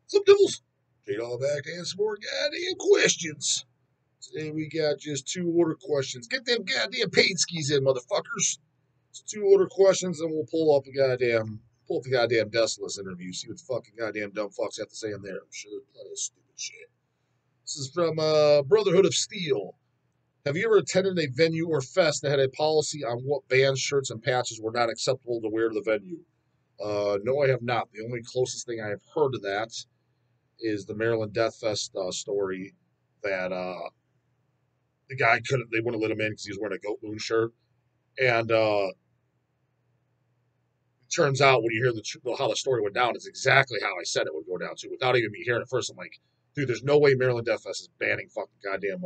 Some devils. Straight all back to answer more goddamn questions. Today we got just 2 order questions. Get them goddamn paid skis in, motherfuckers. It's 2 order questions, and we'll pull up the goddamn Decimalist interview. See what the fucking goddamn dumb fucks have to say in there. I'm sure there's plenty of stupid shit. This is from Brotherhood of Steel. Have you ever attended a venue or fest that had a policy on what band shirts and patches were not acceptable to wear to the venue? No, I have not. The only closest thing I have heard to that is the Maryland Death Fest story that the guy couldn't, they wouldn't let him in because he was wearing a Goat Moon shirt. And it turns out when you hear how the story went down, it's exactly how I said it would go down too. Without even me hearing it first, I'm like, dude, there's no way Maryland Death Fest is banning fucking goddamn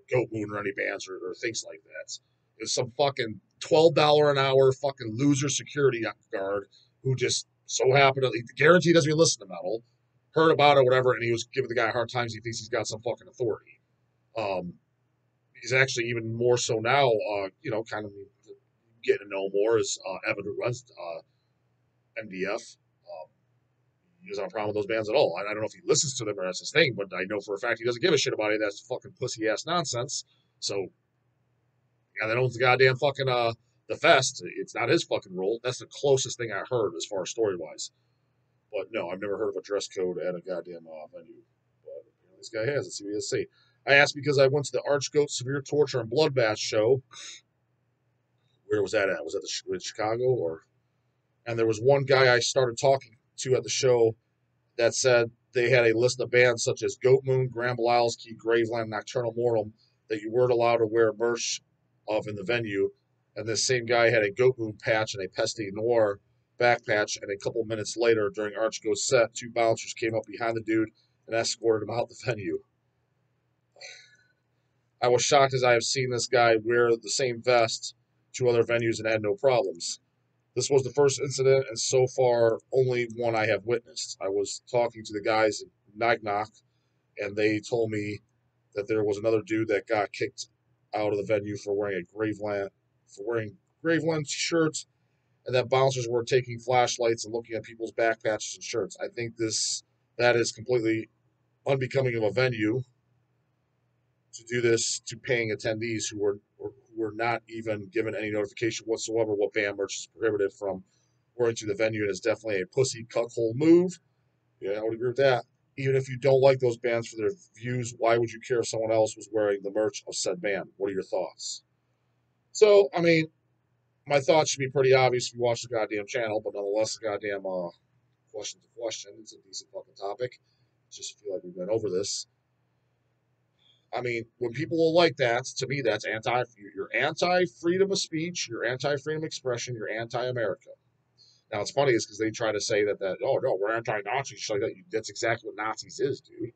Goat Moon or any bands or things like that. It's some fucking $12 an hour fucking loser security guard who just so happened to guarantee doesn't even listen to metal, heard about it, whatever, and he was giving the guy a hard time. He thinks he's got some fucking authority. He's actually even more so now, kind of getting to know more is Evan, who runs MDF. He doesn't have a problem with those bands at all. I don't know if he listens to them or that's his thing, but I know for a fact he doesn't give a shit about any of that fucking pussy ass nonsense. So, yeah, that owns the goddamn fucking the fest. It's not his fucking role. That's the closest thing I heard as far as story wise. But no, I've never heard of a dress code at a goddamn venue. But this guy has. Let's see what he has to say. I asked because I went to the Archgoat Severe Torture and Bloodbath show. Where was that at? Was that in Chicago or? And there was one guy I started talking to at the show that said they had a list of bands such as Goat Moon, Grand Belialski, Graveland, Nocturnal Mortem that you weren't allowed to wear merch of in the venue. And this same guy had a Goat Moon patch and a Peste Noir back patch. And a couple minutes later, during Archgoat's set, 2 bouncers came up behind the dude and escorted him out the venue. I was shocked as I have seen this guy wear the same vest to other venues and had no problems. This was the first incident, and so far only one I have witnessed. I was talking to the guys at Nagnock, and they told me that there was another dude that got kicked out of the venue for wearing Graveland shirts, and that bouncers were taking flashlights and looking at people's back patches and shirts. I think that is completely unbecoming of a venue to do this to paying attendees who were not even given any notification whatsoever what band merch is prohibited from wearing to the venue. And it's definitely a pussy cuckold move. Yeah, I would agree with that. Even if you don't like those bands for their views, why would you care if someone else was wearing the merch of said band? What are your thoughts? So, I mean, my thoughts should be pretty obvious if you watch the goddamn channel, but nonetheless, the goddamn question to question. It's a decent fucking topic. Just feel like we've been over this. I mean, when people are like that, to me, that's you're anti-freedom of speech, you're anti-freedom of expression, you're anti-America. Now, it's funny is because they try to say that, oh, no, we're anti-Nazis. That's exactly what Nazis is, dude.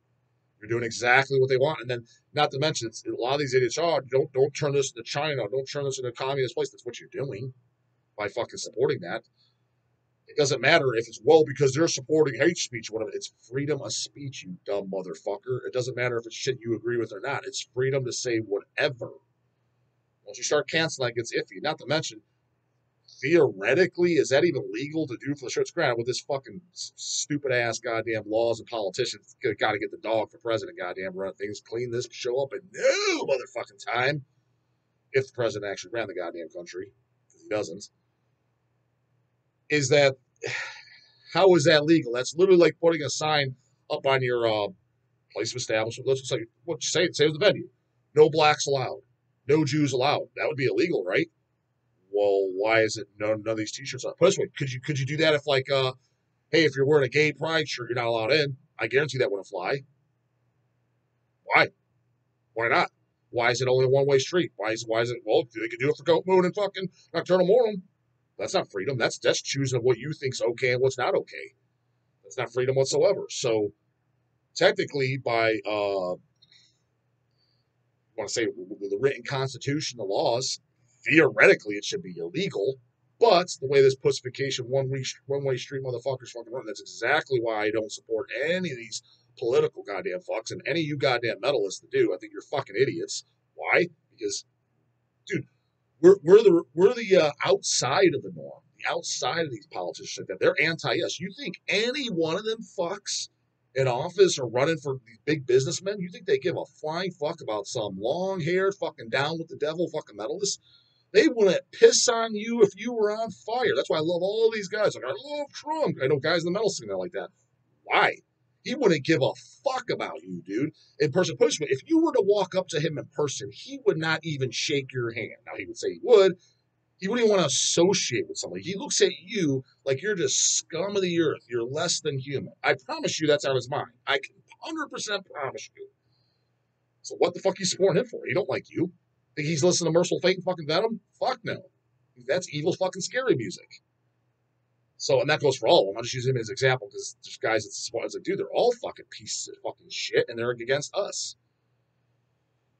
You're doing exactly what they want. And then, not to mention, a lot of these idiots, don't turn this into China. Don't turn this into a communist place. That's what you're doing by fucking supporting that. It doesn't matter if it's, because they're supporting hate speech or whatever. It's freedom of speech, you dumb motherfucker. It doesn't matter if it's shit you agree with or not. It's freedom to say whatever. Once you start canceling, it gets iffy. Not to mention, theoretically, is that even legal to do for the shirts? Granted, with this fucking stupid ass goddamn laws and politicians, got to get the dog for president, goddamn, run things, clean this, show up in no motherfucking time. If the president actually ran the goddamn country, because he doesn't. Is that, how is that legal? That's literally like putting a sign up on your place of establishment. Let's just say, what you say the venue. No blacks allowed. No Jews allowed. That would be illegal, right? Well, why is it none of these t-shirts on? Put this way, could you do that if hey, if you're wearing a gay pride shirt, you're not allowed in? I guarantee that wouldn't fly. Why? Why not? Why is it only a one-way street? Why is it, they could do it for Goat Moon and fucking Nocturnal Mortem. That's not freedom. That's choosing what you think's okay and what's not okay. That's not freedom whatsoever. So technically, by I want to say the written constitution, the laws, theoretically it should be illegal. But the way this pussification one-way street motherfuckers fucking run, that's exactly why I don't support any of these political goddamn fucks and any of you goddamn metalists that do. I think you're fucking idiots. Why? Because, dude, we're the outside of the norm. outside of these politicians like that, they're anti-us. You think any one of them fucks in office or running for these big businessmen, you think they give a flying fuck about some long-haired fucking down with the devil fucking metalist? They wouldn't piss on you if you were on fire. That's why I love all these guys. Like, I love Trump. I know guys in the metal scene that like that. Why? He wouldn't give a fuck about you, dude. In person, if you were to walk up to him in person, he would not even shake your hand. Now, he would say he would. He wouldn't even want to associate with somebody. He looks at you like you're just scum of the earth. You're less than human. I promise you that's out of his mind. I can 100% promise you. So what the fuck are you supporting him for? He don't like you. Think he's listening to Merciful Fate and fucking Venom? Fuck no. That's evil fucking scary music. So, and that goes for all of them. I'll just use him as an example because there's guys that's like, dude, they're all fucking pieces of fucking shit and they're against us.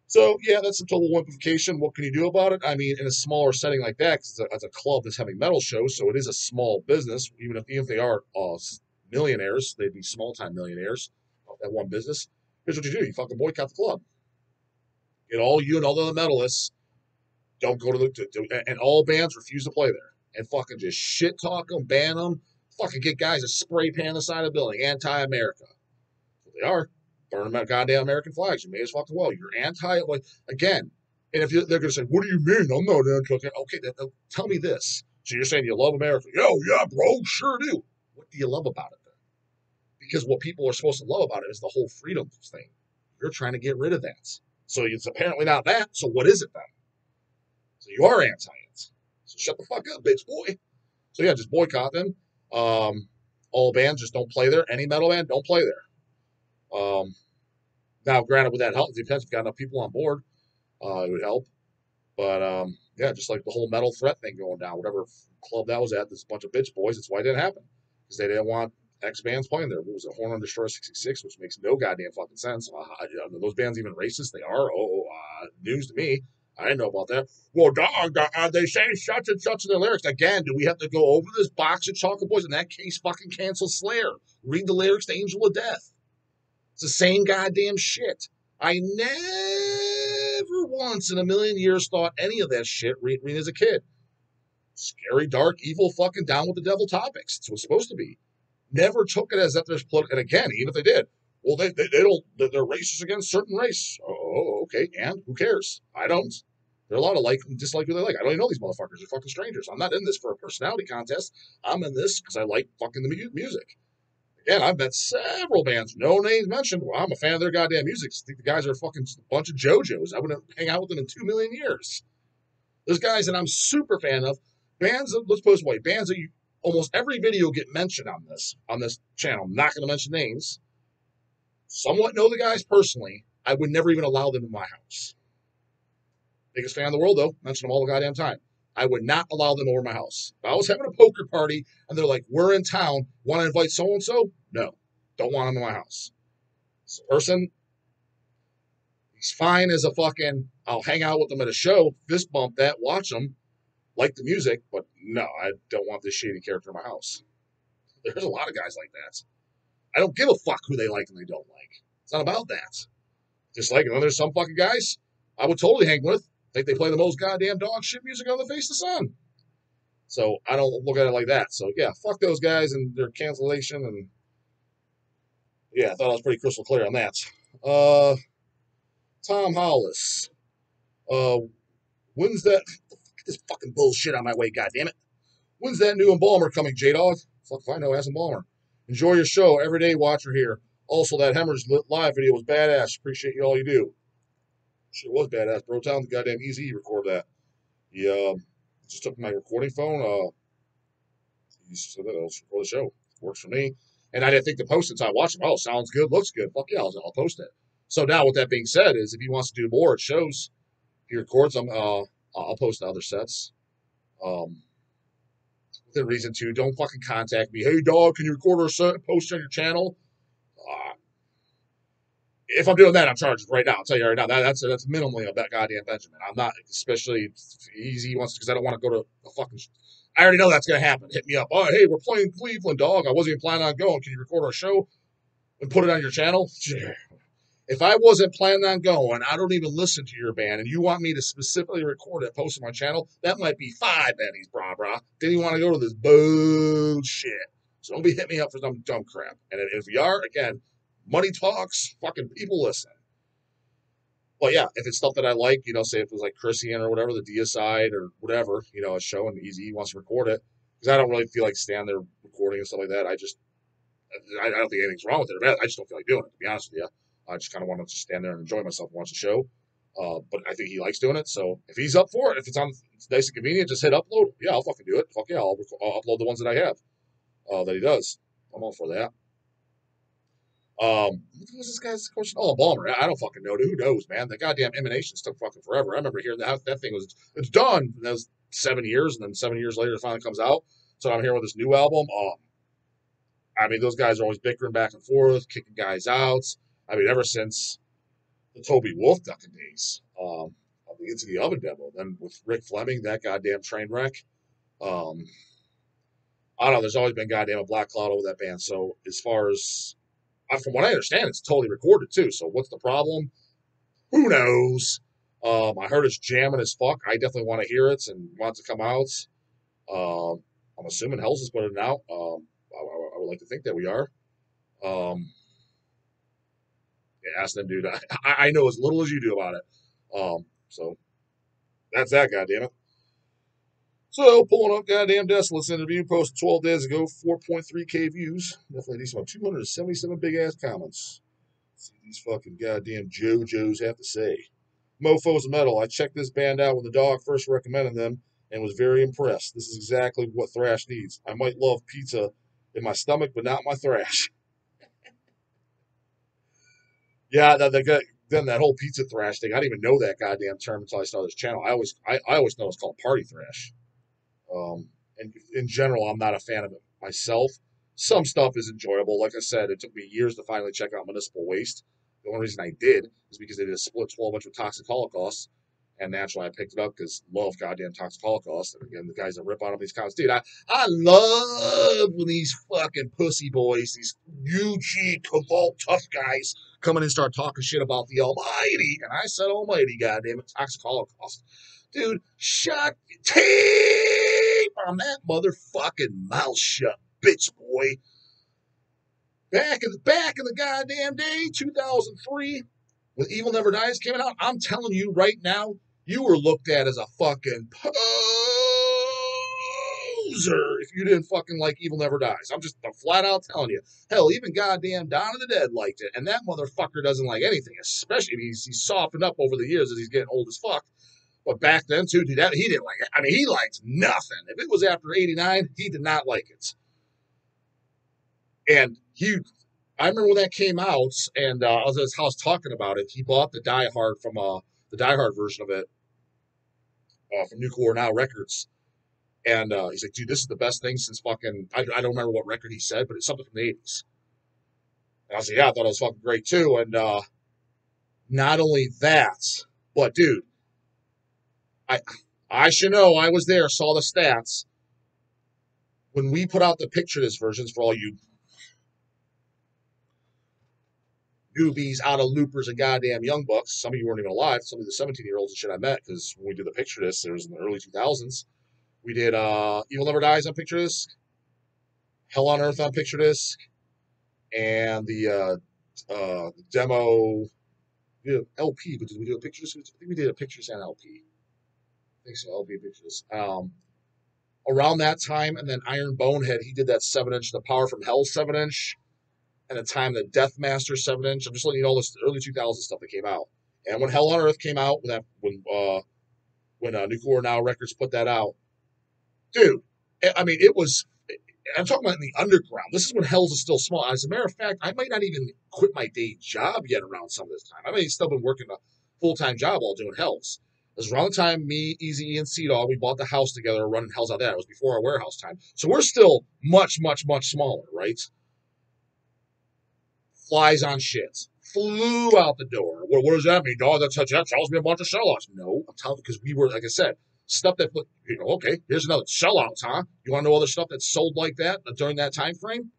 So, yeah, that's some total wimpification. What can you do about it? I mean, in a smaller setting like that, because it's a club that's having metal shows, so it is a small business. Even if they are millionaires, they'd be small-time millionaires of that one business. Here's what you do. You fucking boycott the club. Get all you and all the other metalists don't go to the... and all bands refuse to play there. And fucking just shit talk them, ban them, fucking get guys to spray pan the side of the building, anti-America. Well, they are. Burn them goddamn American flags. You may as fucking well. You're anti, like, again, and if they're going to say, what do you mean? I'm not anti. Okay, tell me this. So you're saying you love America. Yo, yeah, bro, sure do. What do you love about it then? Because what people are supposed to love about it is the whole freedom thing. You're trying to get rid of that. So it's apparently not that. So what is it then? So you are anti-it. So shut the fuck up, bitch boy. So yeah, just boycott them. All bands just don't play there. Any metal band, don't play there. Now, granted, with that help, it depends if you've got enough people on board. It would help. But yeah, just like the whole metal threat thing going down, whatever club that was at, there's a bunch of bitch boys. That's why it didn't happen. Because they didn't want X bands playing there. What was it, Horn on Destroyer 66, which makes no goddamn fucking sense. Are those bands even racist? They are. News to me. I didn't know about that. Well, dog, they say such and such in their lyrics. Again, do we have to go over this box of chocolate boys? In that case, fucking cancel Slayer. Read the lyrics to Angel of Death. It's the same goddamn shit. I never once in a million years thought any of that shit reading as a kid. Scary, dark, evil, fucking down with the devil topics. It's what's supposed to be. Never took it as that there's political. And again, even if they did, well, they don't. They're racist against certain race. Oh, okay. And who cares? I don't. They're allowed to like and dislike who they like. I don't even know these motherfuckers. They're fucking strangers. I'm not in this for a personality contest. I'm in this because I like fucking the music. Again, I've met several bands, no names mentioned. Well, I'm a fan of their goddamn music. I think the guys are a fucking bunch of JoJos. I wouldn't hang out with them in 2 million years. There's guys that I'm super fan of. Bands that, let's put it this way, bands that you, almost every video get mentioned on this channel. I'm not going to mention names. Somewhat know the guys personally. I would never even allow them in my house. Biggest fan in the world, though. Mention them all the goddamn time. I would not allow them over my house. If I was having a poker party and they're like, we're in town, want to invite so-and-so? No. Don't want them in my house. This person, he's fine as a fucking, I'll hang out with them at a show, fist bump that, watch them, like the music, but no, I don't want this shady character in my house. There's a lot of guys like that. I don't give a fuck who they like and they don't like. It's not about that. Just like, there's some fucking guys I would totally hang with. Think they play the most goddamn dog shit music on the face of the sun. So I don't look at it like that. So yeah, fuck those guys and their cancellation. And yeah, I thought I was pretty crystal clear on that. Tom Hollis. When's that? Get this fucking bullshit on my way, goddammit. When's that new embalmer coming, J-Dog? Fuck if I know, ask embalmer. Enjoy your show. Everyday watcher here. Also, that Hemorrhage live video was badass. Appreciate you all you do. Shit was badass, bro. Tell him the goddamn easy record that. He just took my recording phone. He said that I'll record the show. Works for me. And I didn't think to post it, so I watched it. Oh, sounds good, looks good. Fuck yeah, I'll post it. So now, with that being said, is if he wants to do more at shows, he records them. I'll post other sets. Within reason to, don't fucking contact me. Hey, dog, can you record our set and post it on your channel? If I'm doing that, I'm charging right now. I'll tell you right now. That's minimally a goddamn Benjamin. I'm not, especially easy ones, because I don't want to go to a fucking. I already know that's going to happen. Hit me up. Oh, hey, we're playing Cleveland, dog. I wasn't even planning on going. Can you record our show and put it on your channel? If I wasn't planning on going, I don't even listen to your band, and you want me to specifically record it, post it on my channel, that might be 5 pennies, brah. Didn't even want to go to this bullshit. So don't be hitting me up for some dumb crap. And if you are, again, money talks, fucking people listen. But yeah, if it's stuff that I like, say if it was like Christian or whatever, the Deicide or whatever, a show and Easy wants to record it, because I don't really feel like stand there recording and stuff like that. I don't think anything's wrong with it or bad. I just don't feel like doing it, to be honest with you. I just kind of want to just stand there and enjoy myself and watch the show. But I think he likes doing it. So if he's up for it, if it's nice and convenient, just hit upload. Yeah, I'll fucking do it. Fuck yeah, I'll upload the ones that I have that he does. I'm all for that. What was this guy's question? Oh, Balmer. I don't fucking know. Who knows, man? The goddamn Emanations took fucking forever. I remember hearing that thing it's done. That was 7 years, and then 7 years later it finally comes out. So I'm here with this new album. I mean, those guys are always bickering back and forth, kicking guys out. I mean, ever since the Toby Wolf ducking days, Into the Oven demo. Then with Rick Fleming, that goddamn train wreck. I don't know. There's always been goddamn a black cloud over that band. So as far as from what I understand, it's totally recorded too. So what's the problem? Who knows? I heard it's jamming as fuck. I definitely want to hear it and want it to come out. I'm assuming Hell's is putting it out. I would like to think that we are. Yeah, ask them, dude. I know as little as you do about it. So that's that, goddammit. So pulling up goddamn Desolate's interview posted 12 days ago, 4.3K views. Definitely decent one. 277 big ass comments. Let's see what these fucking goddamn JoJos have to say. Mofos of Metal. I checked this band out when the dog first recommended them and was very impressed. This is exactly what thrash needs. I might love pizza in my stomach, but not my thrash. Yeah, then that whole pizza thrash thing. I didn't even know that goddamn term until I started this channel. I always know it's called party thrash. And in general, I'm not a fan of it myself. Some stuff is enjoyable. Like I said, it took me years to finally check out Municipal Waste. The only reason I did is because they did a split 12-inch with Toxic Holocaust. And naturally, I picked it up because love goddamn Toxic Holocaust. And again, the guys that rip on them, these comments. Dude, I love when these fucking pussy boys, these UG Cobalt tough guys, come in and start talking shit about the Almighty. And I said, Almighty, goddamn it, Toxic Holocaust. Dude, shut tape on that motherfucking mouth shut, bitch boy. Back in the goddamn day, 2003, when Evil Never Dies came out, I'm telling you right now, you were looked at as a fucking poser if you didn't fucking like Evil Never Dies. I'm flat out telling you. Hell, even goddamn Dawn of the Dead liked it, and that motherfucker doesn't like anything, especially he's softened up over the years as he's getting old as fuck. But back then, too, dude, he didn't like it. I mean, he liked nothing. If it was after 89, he did not like it. And I remember when that came out, and I was at his house talking about it. He bought the Die Hard from the Die Hard version of it from Nuclear Now Records. And he's like, dude, this is the best thing since fucking, I don't remember what record he said, but it's something from the 80s. And I was like, yeah, I thought it was fucking great, too. And not only that, but, dude, I should know. I was there, saw the stats. When we put out the Picture This versions for all you newbies, out of loopers, and goddamn young bucks, some of you weren't even alive. Some of the 17-year-olds and shit I met, because when we did the Picture This, it was in the early 2000s. We did Evil Never Dies on Picture Disc, Hell on Earth on Picture Disc, and the demo, LP. But did we do a Picture Disc? I think we did a Picture Disc and LP. I think so, LP Pictures. Around that time, and then Iron Bonehead, he did that 7-inch, the Power from Hell 7-inch, and the time the Deathmaster 7-inch. I'm just letting you know this early 2000s stuff that came out. And when Hell on Earth came out, when Nuclear Now Records put that out, dude, I mean, it was. I'm talking about in the underground. This is when Hell's is still small. As a matter of fact, I might not even quit my day job yet around some of this time. I may have still been working a full-time job while doing Hell's. It was around the time me, Easy E, and Sea-Dog, we bought the house together running Hell's out there. It was before our warehouse time. So we're still much, much, much smaller, right? Flies on shit. Flew out the door. What does that mean, dog? That tells me a bunch of sellouts. No, I'm telling you, because we were, like I said, stuff that, okay, here's another sellouts, huh? You want to know other stuff that sold like that during that time frame?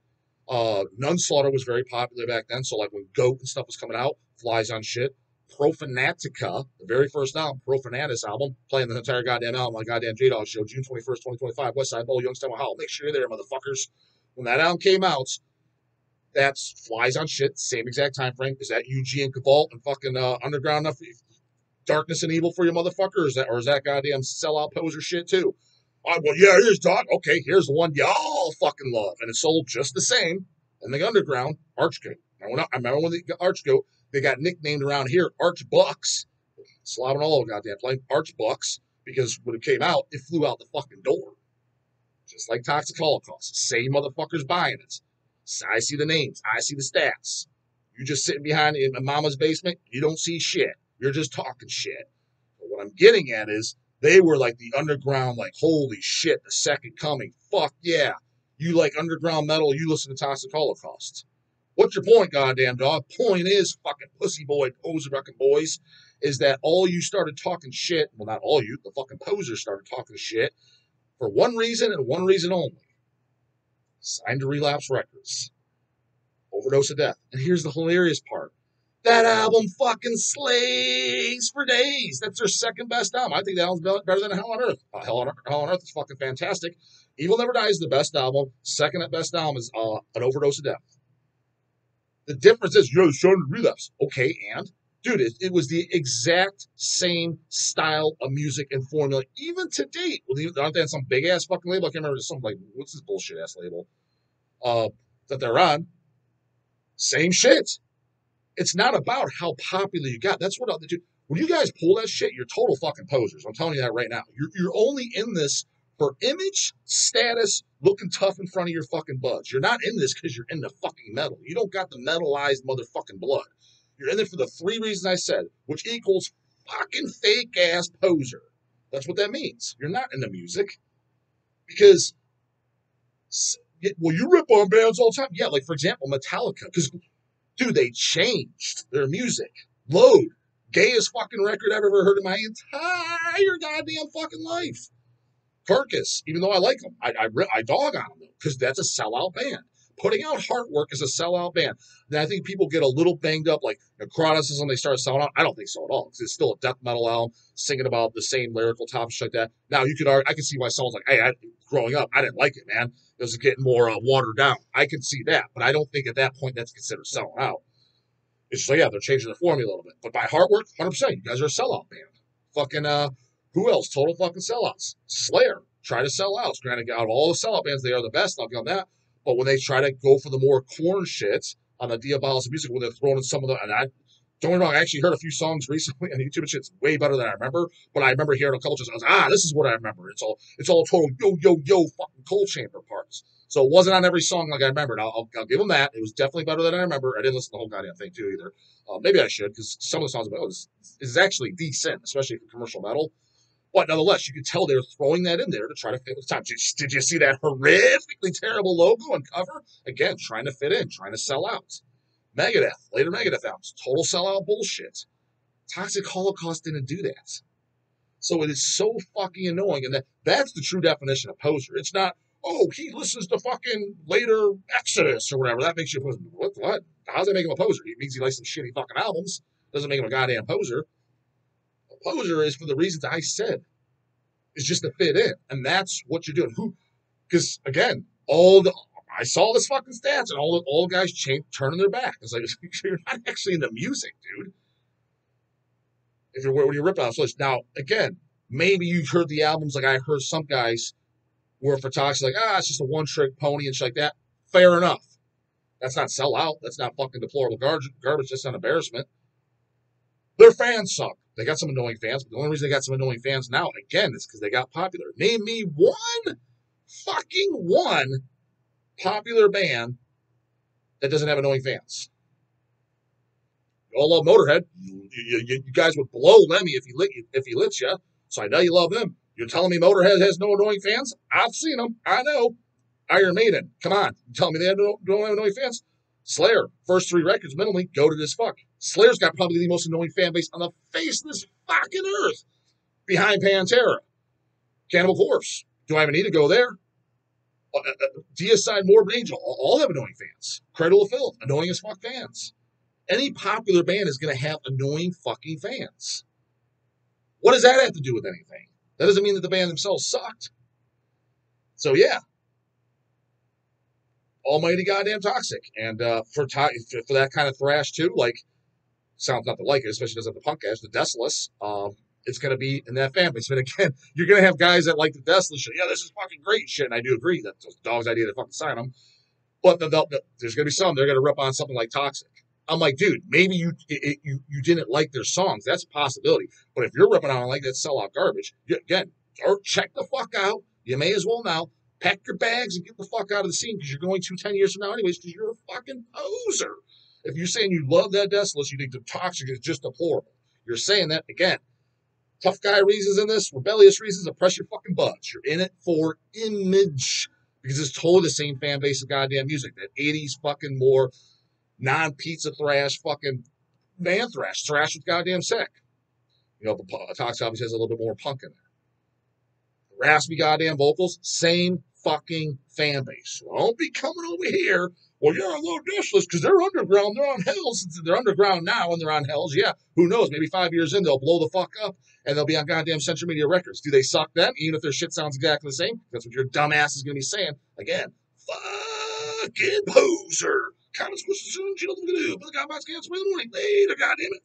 Nunslaughter was very popular back then. So like when Goat and stuff was coming out, flies on shit. Profanatica, the very first album, Profanatus album, playing the entire goddamn album on goddamn J-Dog show, June 21st, 2025, Westside Bowl, Youngstown, Ohio. Make sure you're there, motherfuckers. When that album came out, that's flies on shit, same exact time frame. Is that UG and Cabal and fucking Underground enough? Darkness and Evil for your motherfucker? Or is that goddamn sellout poser shit too? Oh, well, yeah, here's Doc. Okay, here's the one y'all fucking love. And it sold just the same in the underground, Archgoat. I remember when the Archgoat, they got nicknamed around here Arch Bucks. Slobbing all over goddamn plane. Arch Bucks, because when it came out, it flew out the fucking door. Just like Toxic Holocaust. Same motherfuckers buying it. So I see the names. I see the stats. You just sitting behind in mama's basement, you don't see shit. You're just talking shit. But what I'm getting at is, they were like the underground, like, holy shit, the second coming. Fuck yeah. You like underground metal, you listen to Toxic Holocaust. What's your point, goddamn dog? Point is, fucking pussy boy, poser fucking boys, is that all you started talking shit, well, not all you, the fucking posers started talking shit for one reason and one reason only. Signed to Relapse Records. Overdose of Death. And here's the hilarious part. That album fucking slays for days. That's their second best album. I think that album's better than Hell on Earth. Hell on Earth is fucking fantastic. Evil Never Dies is the best album. Second best album is An Overdose of Death. The difference is, you're showing Relapse. Okay, and? Dude, it was the exact same style of music and formula, even to date. Aren't they on some big-ass fucking label? I can't remember. Something like, what's this bullshit-ass label that they're on? Same shit. It's not about how popular you got. That's what I'll do. When you guys pull that shit, you're total fucking posers. I'm telling you that right now. You're only in this for image, status, looking tough in front of your fucking buds. You're not in this because you're into fucking metal. You don't got the metalized motherfucking blood. You're in there for the three reasons I said, which equals fucking fake-ass poser. That's what that means. You're not into music. Because, well, you rip on bands all the time. Yeah, like, for example, Metallica. Because, dude, they changed their music. Load. Gayest fucking record I've ever heard in my entire goddamn fucking life. Carcass, even though I like them, I dog on them because that's a sellout band. Putting out Heartwork is a sellout band. Then I think people get a little banged up, like Necroticism, when they start selling out. I don't think so at all. It's still a death metal album, singing about the same lyrical topics like that. Now, I can see why someone's like, hey, growing up, I didn't like it, man. It was getting more watered down. I can see that, but I don't think at that point that's considered selling out. It's just like, yeah, they're changing the formula a little bit. But by Heartwork, 100%, you guys are a sellout band. Fucking, who else? Total fucking sellouts. Slayer, try to sell out. Granted, out of all the sellout bands, they are the best. I'll give them that. But when they try to go for the more corn shit on the Diabolos music, when they're throwing in some of the, and I don't get me wrong, I actually heard a few songs recently on YouTube and shit's way better than I remember. But I remember hearing a couple just, I was like, this is what I remember. It's all total yo fucking cold chamber parts. So it wasn't on every song like I remembered. I'll give them that. It was definitely better than I remember. I didn't listen to the whole goddamn thing too either. Maybe I should, because some of the songs, this is actually decent, especially for commercial metal. But nonetheless, you could tell they're throwing that in there to try to fit with the time. Did you see that horrifically terrible logo and cover? Again, trying to fit in, trying to sell out. Megadeth, later Megadeth albums, total sellout bullshit. Toxic Holocaust didn't do that. So it is so fucking annoying. And that's the true definition of poser. It's not, oh, he listens to fucking later Exodus or whatever. That makes you a poser. What? How does that make him a poser? It means he likes some shitty fucking albums. Doesn't make him a goddamn poser. Poser is for the reasons I said. It's just to fit in, and that's what you're doing. Because again, I saw this fucking stats, and all the guys turning their back. It's like, you're not actually into music, dude. When you rip out Slash. Now again, maybe you've heard the albums like I heard some guys were for Toxic, like it's just a one-trick pony and shit like that. Fair enough. That's not sell out. That's not fucking deplorable garbage. That's not embarrassment. Their fans suck. They got some annoying fans, but the only reason they got some annoying fans now, again, is because they got popular. Name me one popular band that doesn't have annoying fans. You all love Motorhead. You guys would blow Lemmy if he lit you. So I know you love them. You're telling me Motorhead has no annoying fans? I've seen them. I know. Iron Maiden. Come on. You telling me they don't have annoying fans? Slayer, first three records, minimally, goated as fuck. Slayer's got probably the most annoying fan base on the face of this fucking earth, behind Pantera. Cannibal Corpse, do I even need to go there? Deicide, Morbid Angel, all have annoying fans. Cradle of Filth, annoying as fuck fans. Any popular band is going to have annoying fucking fans. What does that have to do with anything? That doesn't mean that the band themselves sucked. So yeah, almighty goddamn toxic. And for that kind of thrash too, like sounds nothing like it, especially doesn't have the punk edge, the Deathless. It's going to be in that fan base. But again, you're going to have guys that like the Deathless shit. Yeah, this is fucking great shit. And I do agree that's a dog's idea to fucking sign them. But there's going to be some, they're going to rip on something like Toxic. I'm like, dude, maybe you didn't like their songs. That's a possibility. But if you're ripping on like that sellout garbage, again, or check the fuck out. You may as well now pack your bags and get the fuck out of the scene because you're going to 10 years from now anyways because you're a fucking poser. If you're saying you love that Deathless, you think the Toxic is just deplorable. You're saying that, again, tough guy reasons in this, rebellious reasons, oppress your fucking butts. You're in it for image because it's totally the same fan base of goddamn music. That 80s fucking more non-pizza thrash fucking man thrash with goddamn sick. You know, the Toxic obviously has a little bit more punk in there. Raspy goddamn vocals, same fucking fan base. So don't be coming over here. Well, you're a little dishless because they're underground. They're on Hells. They're underground now and they're on Hells. Yeah, who knows? Maybe 5 years in, they'll blow the fuck up and they'll be on goddamn Central Media Records. Do they suck then? Even if their shit sounds exactly the same? That's what your dumbass is going to be saying. Again, fucking poser. Comments, questions, soon. You know what I'm going to do. But the Godbox can't swing in the morning. Later, goddamn it.